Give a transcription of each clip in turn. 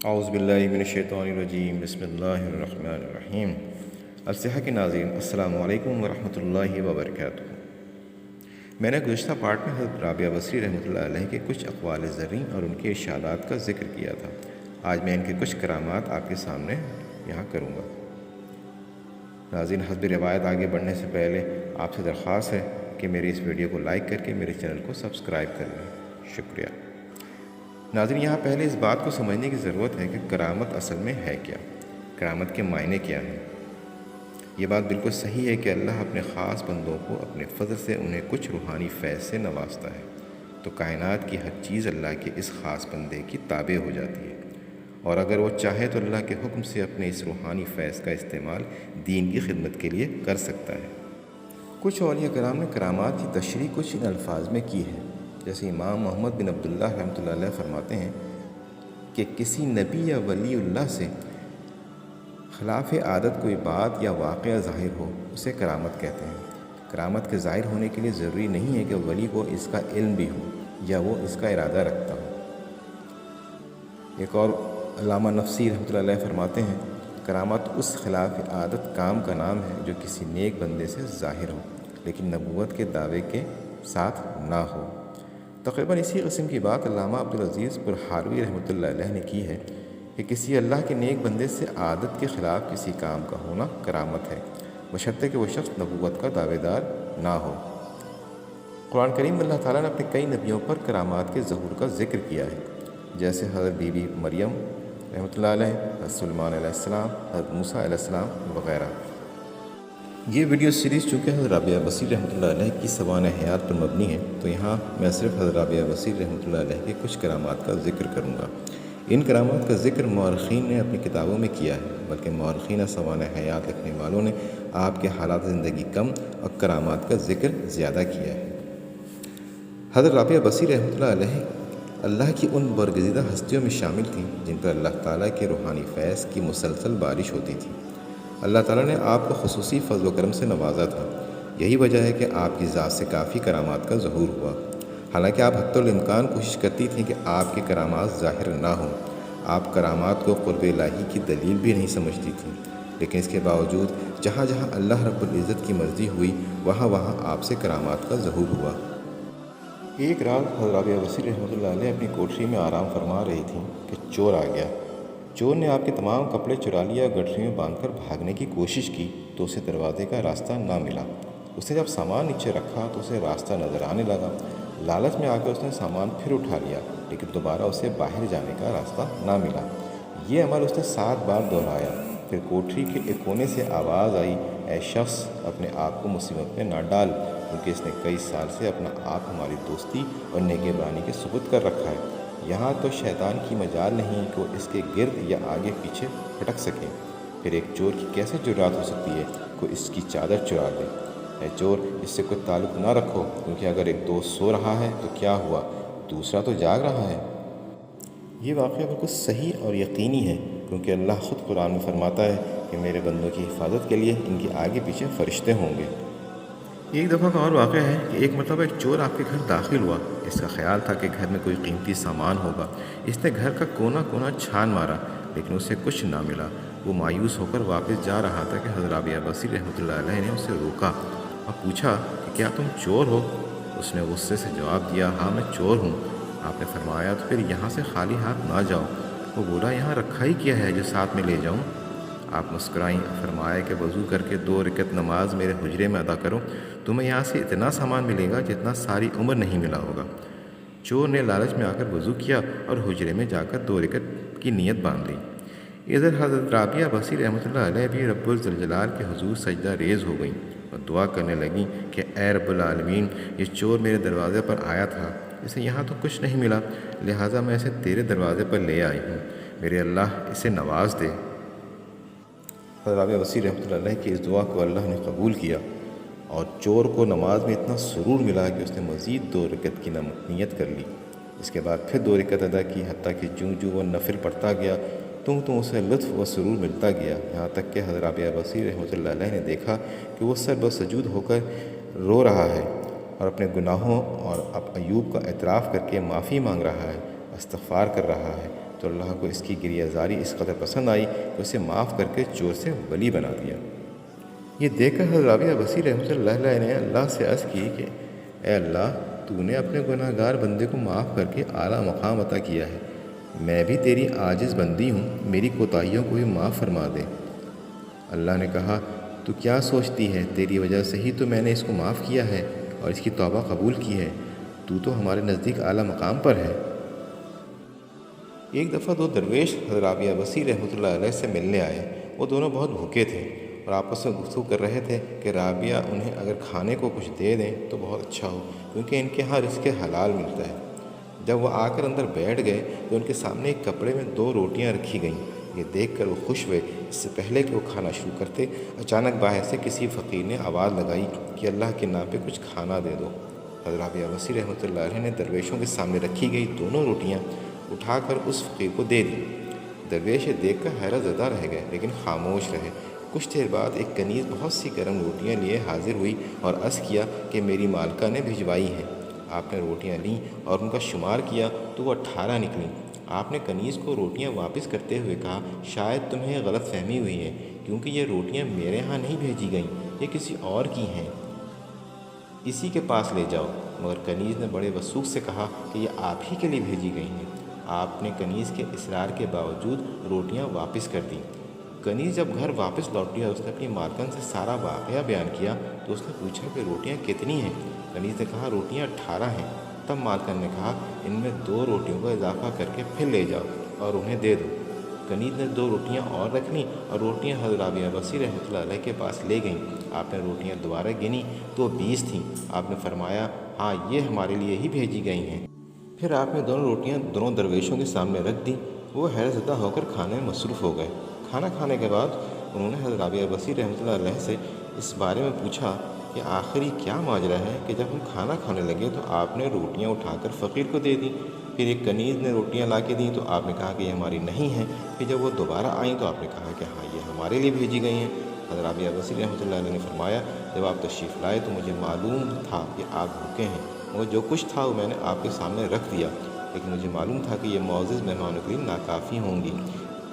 اعوذ باللہ من الشیطان الرجیم، بسم اللہ الرحمن الرحیم۔ الصحہ کے ناظرین، السلام علیکم ورحمۃ اللہ وبرکاتہ۔ میں نے گزشتہ پارٹ میں حضرت رابعہ بصری رحمۃ اللہ علیہ کے کچھ اقوال زرین اور ان کے ارشادات کا ذکر کیا تھا۔ آج میں ان کے کچھ کرامات آپ کے سامنے یہاں کروں گا۔ ناظرین، حسب روایت آگے بڑھنے سے پہلے آپ سے درخواست ہے کہ میری اس ویڈیو کو لائک کر کے میرے چینل کو سبسکرائب کر لیں۔ شکریہ۔ ناظرین، یہاں پہلے اس بات کو سمجھنے کی ضرورت ہے کہ کرامت اصل میں ہے کیا، کرامت کے معنی کیا ہیں۔ یہ بات بالکل صحیح ہے کہ اللہ اپنے خاص بندوں کو اپنے فضل سے انہیں کچھ روحانی فیض سے نوازتا ہے، تو کائنات کی ہر چیز اللہ کے اس خاص بندے کی تابع ہو جاتی ہے، اور اگر وہ چاہے تو اللہ کے حکم سے اپنے اس روحانی فیض کا استعمال دین کی خدمت کے لیے کر سکتا ہے۔ کچھ اولیاء کرام نے کرامات کی تشریح کچھ ان الفاظ میں کی ہے، جیسے امام محمد بن عبداللہ رحمۃ اللہ علیہ فرماتے ہیں کہ کسی نبی یا ولی اللہ سے خلاف عادت کوئی بات یا واقعہ ظاہر ہو، اسے کرامت کہتے ہیں۔ کرامت کے ظاہر ہونے کے لیے ضروری نہیں ہے کہ ولی کو اس کا علم بھی ہو یا وہ اس کا ارادہ رکھتا ہو۔ ایک اور علامہ نفسی رحمۃ اللہ علیہ فرماتے ہیں، کرامت اس خلاف عادت کام کا نام ہے جو کسی نیک بندے سے ظاہر ہو لیکن نبوت کے دعوے کے ساتھ نہ ہو۔ تقریباً اسی قسم کی بات علامہ عبدالعزیز برحاروی رحمۃ اللہ علیہ نے کی ہے کہ کسی اللہ کے نیک بندے سے عادت کے خلاف کسی کام کا ہونا کرامت ہے، بشرطے کہ وہ شخص نبوت کا دعوے دار نہ ہو۔ قرآن کریم میں اللہ تعالیٰ نے اپنے کئی نبیوں پر کرامات کے ظہور کا ذکر کیا ہے، جیسے حضرت بی بی مریم رحمۃ اللہ علیہ، حضرت سلیمان علیہ السلام، حضرت موسیٰ علیہ السلام وغیرہ۔ یہ ویڈیو سیریز چونکہ حضرت رابعہ بصری رحمۃ اللہ علیہ کی سوانح حیات پر مبنی ہے، تو یہاں میں صرف حضرت رابعہ بصری رحمۃ اللہ علیہ کے کچھ کرامات کا ذکر کروں گا۔ ان کرامات کا ذکر مورخین نے اپنی کتابوں میں کیا ہے، بلکہ مورخین سوانح حیات لکھنے والوں نے آپ کے حالات زندگی کم اور کرامات کا ذکر زیادہ کیا ہے۔ حضرت رابعہ بصری رحمۃ اللہ علیہ اللہ کی ان برگزیدہ ہستیوں میں شامل تھیں جن پر اللہ تعالیٰ کے روحانی فیض کی مسلسل بارش ہوتی تھی۔ اللہ تعالیٰ نے آپ کو خصوصی فضل و کرم سے نوازا تھا، یہی وجہ ہے کہ آپ کی ذات سے کافی کرامات کا ظہور ہوا۔ حالانکہ آپ حتی الامکان کوشش کرتی تھیں کہ آپ کے کرامات ظاہر نہ ہوں، آپ کرامات کو قرب الہی کی دلیل بھی نہیں سمجھتی تھیں، لیکن اس کے باوجود جہاں جہاں اللہ رب العزت کی مرضی ہوئی وہاں وہاں آپ سے کرامات کا ظہور ہوا۔ ایک رات حضرت رابعہ بصری رحمۃ اللہ علیہ اپنی کوٹری میں آرام فرما رہی تھیں کہ چور آ گیا۔ چور نے آپ کے تمام کپڑے چرا لیا اور گٹھری میں باندھ کر بھاگنے کی کوشش کی تو اسے دروازے کا راستہ نہ ملا۔ اس نے جب سامان نیچے رکھا تو اسے راستہ نظر آنے لگا۔ لالچ میں آ کر اس نے سامان پھر اٹھا لیا، لیکن دوبارہ اسے باہر جانے کا راستہ نہ ملا۔ یہ عمل اس نے 7 بار دہرایا۔ پھر کوٹری کے ایک کونے سے آواز آئی، اے شخص، اپنے آپ کو مصیبت میں نہ ڈال، کیونکہ اس نے کئی سال سے اپنا آپ ہماری دوستی اور نگہبانی کے ثبوت کر رکھا ہے۔ یہاں تو شیطان کی مجال نہیں کہ وہ اس کے گرد یا آگے پیچھے پھٹک سکے۔ پھر ایک چور کی کیسے جرات ہو سکتی ہے کہ اس کی چادر چرا دے؟ اے چور، اس سے کوئی تعلق نہ رکھو، کیونکہ اگر ایک دوست سو رہا ہے تو کیا ہوا، دوسرا تو جاگ رہا ہے۔ یہ واقعہ بالکل صحیح اور یقینی ہے، کیونکہ اللہ خود قرآن میں فرماتا ہے کہ میرے بندوں کی حفاظت کے لیے ان کے آگے پیچھے فرشتے ہوں گے۔ ایک دفعہ کا اور واقعہ ہے کہ ایک مرتبہ ایک چور آپ کے گھر داخل ہوا۔ اس کا خیال تھا کہ گھر میں کوئی قیمتی سامان ہوگا۔ اس نے گھر کا کونا کونا چھان مارا لیکن اسے کچھ نہ ملا۔ وہ مایوس ہو کر واپس جا رہا تھا کہ حضرت رابعہ بصری رحمۃ اللہ علیہ نے اسے روکا اور پوچھا کہ کیا تم چور ہو؟ اس نے غصے سے جواب دیا، ہاں میں چور ہوں۔ آپ نے فرمایا تو پھر یہاں سے خالی ہاتھ نہ جاؤ۔ وہ بولا، یہاں رکھا ہی کیا ہے جو ساتھ میں لے جاؤں؟ آپ مسکرائیں، فرمایا کہ وضو کر کے 2 رکعت نماز میرے حجرے میں ادا کرو، تمہیں یہاں سے اتنا سامان ملے گا جتنا ساری عمر نہیں ملا ہوگا۔ چور نے لالچ میں آ کر وضو کیا اور حجرے میں جا کر 2 رکعت کی نیت باندھ لی۔ ادھر حضرت رابعہ بصری رحمۃ اللہ علیہ بھی رب الذوالجلال کے حضور سجدہ ریز ہو گئیں اور دعا کرنے لگیں کہ اے رب العالمین، یہ چور میرے دروازے پر آیا تھا، اسے یہاں تو کچھ نہیں ملا، لہٰذا میں اسے تیرے دروازے پر لے آئی ہوں، میرے اللہ اسے نواز دے۔ حضرت رابعہ بصری رحمۃ اللہ علیہ کی اس دعا کو اللہ نے قبول کیا اور چور کو نماز میں اتنا سرور ملا کہ اس نے مزید 2 رکعت کی نیت کر لی۔ اس کے بعد پھر 2 رکعت ادا کی، حتیٰ کہ جوں وہ نفل پڑھتا گیا تو اسے لطف و سرور ملتا گیا، یہاں تک کہ حضرت رابعہ بصری رحمۃ اللہ علیہ نے دیکھا کہ وہ سر بسجود ہو کر رو رہا ہے اور اپنے گناہوں اور اب ایوب کا اعتراف کر کے معافی مانگ رہا ہے، استغفار کر رہا ہے، تو اللہ کو اس کی گریہ زاری اس قدر پسند آئی کہ اسے معاف کر کے چور سے ولی بنا دیا۔ یہ دیکھ کر حضرت رابعہ بصری رحمۃ اللہ علیہ نے اللہ سے عرض کی کہ اے اللہ، تو نے اپنے گناہ گار بندے کو معاف کر کے اعلیٰ مقام عطا کیا ہے، میں بھی تیری عاجز بندی ہوں، میری کوتاہیوں کو بھی معاف فرما دے۔ اللہ نے کہا، تو کیا سوچتی ہے؟ تیری وجہ سے ہی تو میں نے اس کو معاف کیا ہے اور اس کی توبہ قبول کی ہے، تو ہمارے نزدیک اعلیٰ مقام پر ہے۔ ایک دفعہ دو درویش حضرت رابعہ بصری رحمۃ اللہ علیہ سے ملنے آئے۔ وہ دونوں بہت بھوکے تھے اور آپس میں گفتگو کر رہے تھے کہ رابعہ انہیں اگر کھانے کو کچھ دے دیں تو بہت اچھا ہو، کیونکہ ان کے ہاں رزق حلال ملتا ہے۔ جب وہ آ کر اندر بیٹھ گئے تو ان کے سامنے ایک کپڑے میں 2 روٹیاں رکھی گئیں۔ یہ دیکھ کر وہ خوش ہوئے۔ اس سے پہلے کہ وہ کھانا شروع کرتے، اچانک باہر سے کسی فقیر نے آواز لگائی کہ اللہ کے نام پہ کچھ کھانا دے دو۔ حضرت رابعہ بصری رحمۃ اللہ علیہ نے درویشوں کے سامنے رکھی گئی 2 روٹیاں اٹھا کر اس فقیر کو دے دی۔ درویش دیکھ کر حیرت زدہ رہ گئے لیکن خاموش رہے۔ کچھ دیر بعد ایک کنیز بہت سی گرم روٹیاں لیے حاضر ہوئی اور عرض کیا کہ میری مالکہ نے بھجوائی ہیں۔ آپ نے روٹیاں لیں اور ان کا شمار کیا تو وہ 18 نکلیں۔ آپ نے کنیز کو روٹیاں واپس کرتے ہوئے کہا، شاید تمہیں غلط فہمی ہوئی ہے، کیونکہ یہ روٹیاں میرے ہاں نہیں بھیجی گئیں، یہ کسی اور کی ہیں، اسی کے پاس لے جاؤ۔ مگر کنیز نے بڑے وثوق سے کہا کہ یہ آپ ہی کے لیے بھیجی گئی ہیں۔ آپ نے کنیز کے اصرار کے باوجود روٹیاں واپس کر دیں۔ کنیز جب گھر واپس لوٹی اور اس نے اپنی مالکن سے سارا واقعہ بیان کیا تو اس نے پوچھا کہ روٹیاں کتنی ہیں؟ کنیز نے کہا، روٹیاں 18 ہیں۔ تب مالکن نے کہا، ان میں 2 روٹیوں کا اضافہ کر کے پھر لے جاؤ اور انہیں دے دو۔ کنیز نے 2 روٹیاں اور رکھ لیں اور روٹیاں حضرت رابعہ بصری رحمۃ اللہ علیہ کے پاس لے گئیں۔ آپ نے روٹیاں دوبارہ گنی تو 20 تھیں۔ آپ نے فرمایا، ہاں، یہ ہمارے لیے ہی بھیجی گئی ہیں۔ پھر آپ نے 2 روٹیاں دونوں درویشوں کے سامنے رکھ دیں۔ وہ حیرت زدہ ہو کر کھانے میں مصروف ہو گئے۔ کھانا کھانے کے بعد انہوں نے حضرت رابعہ بصری رحمۃ اللہ علیہ سے اس بارے میں پوچھا کہ آخر یہ کیا ماجرا ہے کہ جب ہم کھانا کھانے لگے تو آپ نے روٹیاں اٹھا کر فقیر کو دے دیں، پھر ایک کنیز نے روٹیاں لا کے دیں تو آپ نے کہا کہ یہ ہماری نہیں ہیں، پھر جب وہ دوبارہ آئیں تو آپ نے کہا کہ ہاں، یہ ہمارے لیے بھیجی گئی ہیں۔ حضرت رابعہ بصری رحمۃ اللہ علیہ نے فرمایا، جب آپ تشریف لائے تو مجھے معلوم تھا کہ آپ بھوکے ہیں، مگر جو کچھ تھا وہ میں نے آپ کے سامنے رکھ دیا، لیکن مجھے معلوم تھا کہ یہ معزز مہمانوں کے لیے ناکافی ہوں گی۔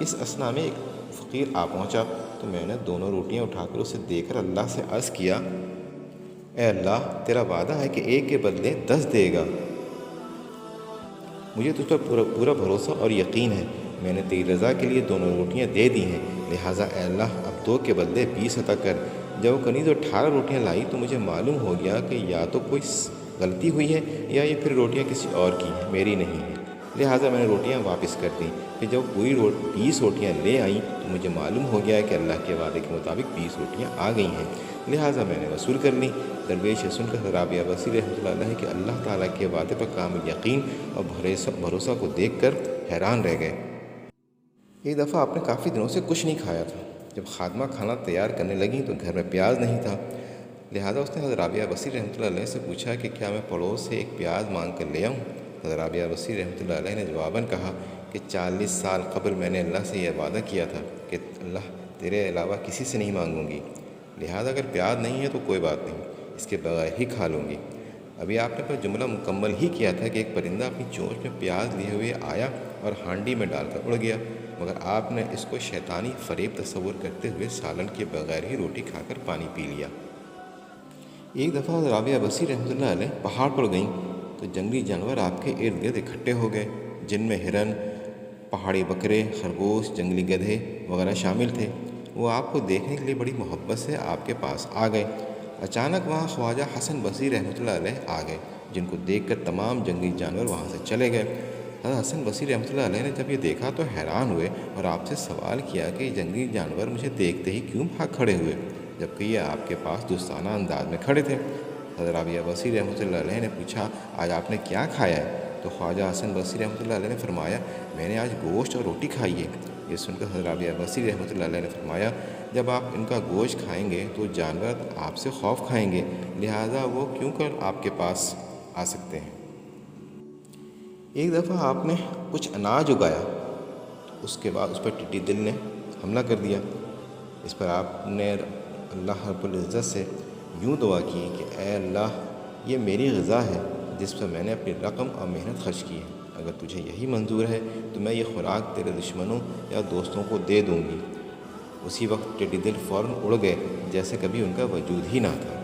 اس اثنا میں ایک فقیر آ پہنچا تو میں نے 2 روٹیاں اٹھا کر اسے دے کر اللہ سے عرض کیا، اے اللہ، تیرا وعدہ ہے کہ ایک کے بدلے 10 دے گا، مجھے تجھ پر پورا بھروسہ اور یقین ہے، میں نے تیری رضا کے لیے 2 روٹیاں دے دی ہیں، لہٰذا اے اللہ اب 2 کے بدلے 20 عطا کر۔ جب وہ کنیز 18 روٹیاں لائی تو مجھے معلوم ہو گیا کہ یا تو کوئی غلطی ہوئی ہے یا یہ پھر روٹیاں کسی اور کی ہیں، میری نہیں ہیں، لہٰذا میں نے روٹیاں واپس کر دیں۔ پھر جب پوری 20 روٹیاں لے آئیں تو مجھے معلوم ہو گیا کہ اللہ کے وعدے کے مطابق 20 روٹیاں آ گئی ہیں، لہٰذا میں نے وصول کر لیں۔ درویش سن کر رابعہ بصری رحمۃ اللہ علیہ کے اللہ تعالیٰ کے وعدے پر کامل یقین اور بھروسہ کو دیکھ کر حیران رہ گئے۔ ایک دفعہ آپ نے کافی دنوں سے کچھ نہیں کھایا تھا۔ جب خادمہ کھانا تیار کرنے لگیں تو گھر میں پیاز نہیں تھا، لہٰذا اس نے حضرت رابعہ بصری رحمۃ اللہ علیہ سے پوچھا کہ کیا میں پڑوس سے ایک پیاز مانگ کر لے آؤں؟ حضرت رابعہ بصری رحمۃ اللہ علیہ نے جواباً کہا کہ 40 سال قبل میں نے اللہ سے یہ وعدہ کیا تھا کہ اللہ تیرے علاوہ کسی سے نہیں مانگوں گی، لہٰذا اگر پیاز نہیں ہے تو کوئی بات نہیں، اس کے بغیر ہی کھا لوں گی۔ ابھی آپ نے پر جملہ مکمل ہی کیا تھا کہ ایک پرندہ اپنی چونچ میں پیاز لیے ہوئے آیا اور ہانڈی میں ڈال کر اڑ گیا، مگر آپ نے اس کو شیطانی فریب تصور کرتے ہوئے سالن کے بغیر ہی روٹی کھا کر پانی پی لیا۔ ایک دفعہ رابعہ بصری رحمۃ اللہ علیہ پہاڑ پر گئیں تو جنگلی جانور آپ کے ارد گرد اکٹھے ہو گئے، جن میں ہرن، پہاڑی بکرے، خرگوش، جنگلی گدھے وغیرہ شامل تھے۔ وہ آپ کو دیکھنے کے لیے بڑی محبت سے آپ کے پاس آ گئے۔ اچانک وہاں خواجہ حسن بصری رحمۃ اللہ علیہ آ گئے، جن کو دیکھ کر تمام جنگلی جانور وہاں سے چلے گئے۔ حضرت حسن بصری رحمۃ اللہ علیہ نے جب یہ دیکھا تو حیران ہوئے اور آپ سے سوال کیا کہ یہ جنگلی جانور مجھے دیکھتے ہی کیوں بھاگ کھڑے ہوئے، جبکہ یہ آپ کے پاس دوستانہ انداز میں کھڑے تھے؟ حضرت رابعہ بصری رحمۃ اللہ علیہ نے پوچھا، آج آپ نے کیا کھایا ہے؟ تو خواجہ حسن بصری رحمۃ اللہ علیہ نے فرمایا، میں نے آج گوشت اور روٹی کھائی ہے۔ یہ سن کر حضرت رابعہ بصری رحمۃ اللہ علیہ نے فرمایا، جب آپ ان کا گوشت کھائیں گے تو جانور آپ سے خوف کھائیں گے، لہٰذا وہ کیوں کر آپ کے پاس آ سکتے ہیں۔ ایک دفعہ آپ نے کچھ اناج اگایا، اس کے بعد اس پر ٹڈی دل نے حملہ کر دیا۔ اس پر آپ نے اللہ رب العزت سے یوں دعا کی کہ اے اللہ، یہ میری غذا ہے جس پر میں نے اپنی رقم اور محنت خرچ کی ہے، اگر تجھے یہی منظور ہے تو میں یہ خوراک تیرے دشمنوں یا دوستوں کو دے دوں گی۔ اسی وقت ٹیڈی دل فوراً اڑ گئے جیسے کبھی ان کا وجود ہی نہ تھا۔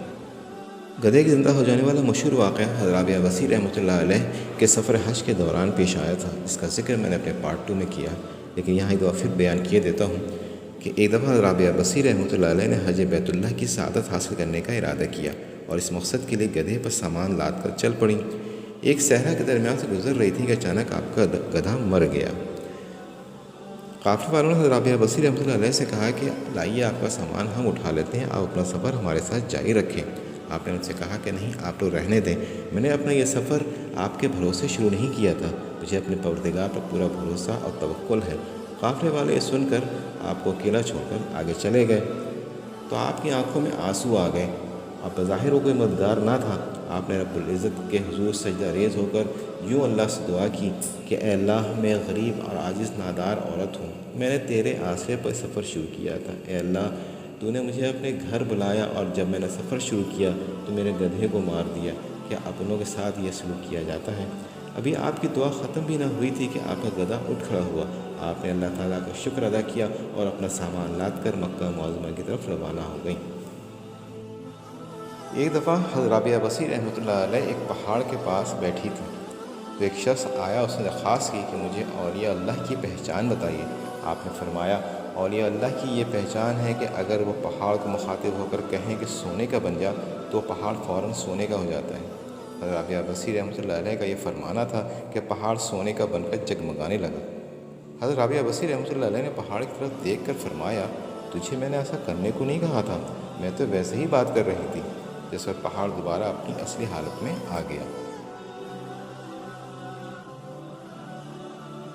گدھے کے زندہ ہو جانے والا مشہور واقعہ حضرت رابعہ بصری رحمۃ اللہ علیہ کے سفر حج کے دوران پیش آیا تھا۔ اس کا ذکر میں نے اپنے پارٹ 2 میں کیا، لیکن یہاں ایک دفعہ پھر بیان کیے دیتا ہوں کہ ایک دفعہ حضرت رابعہ بصری رحمۃ اللہ علیہ نے حج بیت اللہ کی سعادت حاصل کرنے کا ارادہ کیا اور اس مقصد کے لیے گدھے پر سامان لاد کر چل پڑیں۔ ایک صحرا کے درمیان سے گزر رہی تھی کہ اچانک آپ کا گدھا مر گیا۔ قافلے والوں نے حضرت رابعہ بصری رحمۃ اللہ علیہ سے کہا کہ لائیے آپ کا سامان ہم اٹھا لیتے ہیں، آپ اپنا سفر ہمارے ساتھ جاری رکھیں۔ آپ نے ان سے کہا کہ نہیں، آپ لوگ رہنے دیں، میں نے اپنا یہ سفر آپ کے بھروسے شروع نہیں کیا تھا، مجھے اپنے پروردگار پر پورا بھروسہ اور توکل ہے۔ قافلے والے یہ سن کر آپ کو اکیلا چھوڑ کر آگے چلے گئے تو آپ کی آنکھوں میں آنسو آ گئے۔ آپ بظاہر کوئی مددگار نہ تھا۔ آپ نے رب العزت کے حضور سجدہ ریز ہو کر یوں اللہ سے دعا کی کہ اے اللہ، میں غریب اور عاجز نادار عورت ہوں، میں نے تیرے آسرے پر سفر شروع کیا تھا۔ اے اللہ، تو نے مجھے اپنے گھر بلایا اور جب میں نے سفر شروع کیا تو میرے گدھے کو مار دیا۔ کیا اپنوں کے ساتھ یہ سلوک کیا جاتا ہے؟ ابھی آپ کی دعا ختم بھی نہ ہوئی تھی کہ آپ کا گدھا اٹھ کھڑا ہوا۔ آپ نے اللہ تعالیٰ کا شکر ادا کیا اور اپنا سامان لاد کر مکہ معظمہ کی طرف روانہ ہو گئیں۔ ایک دفعہ حضرت رابعہ بصری رحمۃ اللہ علیہ ایک پہاڑ کے پاس بیٹھی تھی تو ایک شخص آیا، اس نے درخواست کی کہ مجھے اولیاء اللہ کی پہچان بتائیے۔ آپ نے فرمایا، اولیاء اللہ کی یہ پہچان ہے کہ اگر وہ پہاڑ کو مخاطب ہو کر کہیں کہ سونے کا بن جا تو پہاڑ فوراً سونے کا ہو جاتا ہے۔ حضرت رابعہ بصری رحمۃ اللہ علیہ کا یہ فرمانا تھا کہ پہاڑ سونے کا بن کر جگمگانے لگا۔ حضرت رابعہ بصری رحمۃ اللہ علیہ نے پہاڑ کی طرف دیکھ کر فرمایا، تجھے میں نے ایسا کرنے کو نہیں کہا تھا، میں تو ویسے ہی بات کر رہی تھی۔ جس پر پہاڑ دوبارہ اپنی اصلی حالت میں آ گیا۔